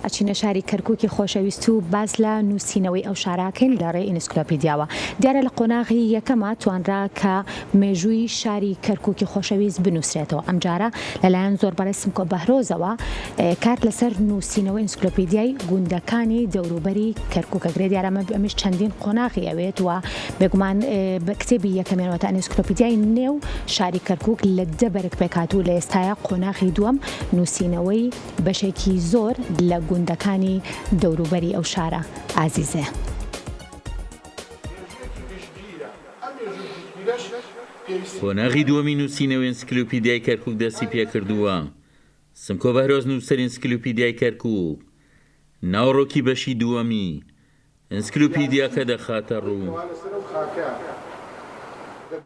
ئەچینە شاری کەرکووکی خۆشەویست و باز لە نووسینەوەی ئەو شاراکەین لە ڕێی ئینسکلۆپیدیاوە. دیارە لە قۆناغی یەکەمە توانرا کە مێژووی شاری کەرکووکی خۆشەویست بنووسرێتەوە. ئەم جارە لەلایەن زۆربەڕی سمکۆ بەهرۆزەوە کار لەسەر نووسینەوەی ئینسکلۆپیدیای گوندەکانی دەوروبەری کەرکووکەگرێ. دیارە ئەمەش چەندین قۆناغی ئەوێت و بێگومان بە کتێبی یەکەمێنەوەتە ئینسکلۆپیدیای نێو شاری کەرکووک لە دەبەرک پێکاتوو لە ئێستاە قۆناغی دووەم نووسینەوەی بەشێکی زۆر لە گوندەکانی دەوروبەری ئەو شارە ئازیزێ. قۆناغی دووەمی نووسینەوەی ئینسکلۆپیدیای کەرکووک دەستی پێ کردووە. سمکۆ بەهرۆز نووسەر ئینسکلۆپیدیای کەرکووک ناوڕۆکی بەشی دووەمی ئینسکلۆپیدیاکە دەخاتە ڕوو.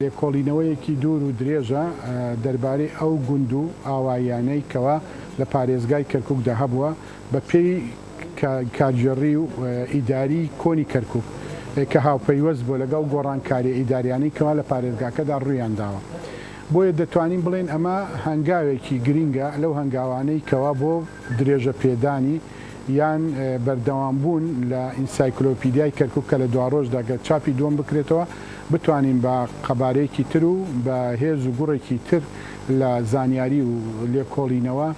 لێکۆڵینەوەیەکی دوور و درێژە دەربارەی ئەو گوند و ئاوایانەی کەوا لە پارێزگای کەرکووکدا هەبووە بە پێی کارژێڕی و ئیداری کۆنی کەرکووک کە هاوپەیوەست بۆ لەگەڵ گۆڕانکاری ئیداریانەی کەوا لە پارێزگاکەدا ڕوویان داوە. بۆیە دەتوانین بڵێن ئەمە هەنگاوێکی گرینگە لەو هەنگاوانەی کەوا بۆ درێژە پێدانی یان بەردەوامبوون لە ئینسایکلۆپیدیای کەرکووک کە لە دواڕۆژدا گە چاپی دووەم بکرێتەوە بتوانین بە قەبارەیەکی تر و بە هێز و گوڕێکی تر لە زانیاری و لێکۆڵینەوە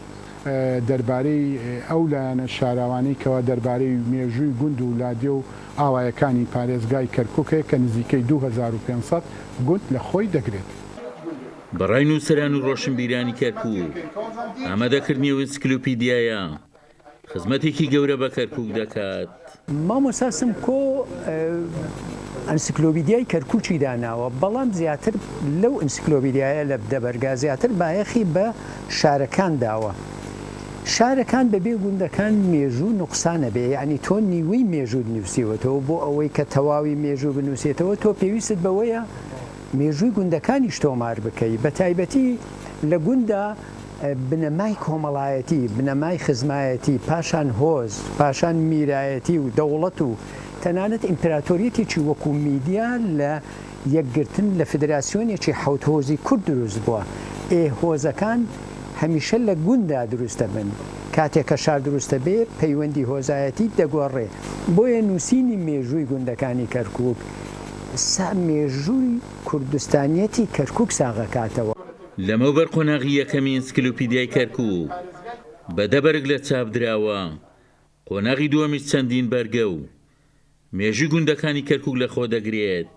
دەربارەی ئەو لایەنە شاراوانەی کەوا دەربارەی مێژووی گوند و لادێ و ئاوایەکانی پارێزگای کەرکووکەیە کە نزیکەی 2500 گوند لە خۆی دەگرێت. بەڕای نووسەران و ڕۆشنبیرانی کەرکووک ئامادەکردنیەوە ئینسکلۆپیدیایە خزمەتێکی گەورە بە کەرکووک دەکات. مامۆستا سمکۆ ئەنسیکلۆپیدیای کەرکووکی داناوە، بەڵام زیاتر لەو ئەنسیکلۆپیدیایە لە دەبەرگا زیاتر بایەخی بە شارەکان داوە. شارەکان بەبێ گوندەکان مێژوو نوقسانە بێ، یعنی تۆ نیوەی مێژوو نووسیوەتەوە بۆ ئەوەی کە تەواوی مێژوو بنووسێتەوە تۆ پێویست بەوەیە مێژووی گوندەکانیش تۆمار بکەی. بە تایبەتی لە گوندا بنەمای کۆمەڵایەتی، بنەمای خزمایەتی، پاشان هۆز، پاشان میرایەتی و دەوڵەت و تەنانەت ئیمپراتۆریەتێکی وەکو میدیا لە یەکگرتن لە فدراسیۆنێکی حەوت هۆزی کورد دروست بووە. هۆزەکان هەمیشە لە گوندا دروستە بن، کاتێککە شار دروستە بێ پەیوەندی هۆزایەتی دەگۆڕێ. بۆیە نووسینی مێژووی گوندەکانی کەرکووک مێژووی کوردستانیەتی کەرکووک ساغەکاتەوە. لەمەوبەر قۆناغی یەکەمی ئینسکلۆپیدیای کەرکووک بەدەبەرگ لە چاپدراوە. قۆناغی دووەمیش چەندین بەرگە و مێژووی گوندەکانی کەرکووک لە خۆ دەگرێت.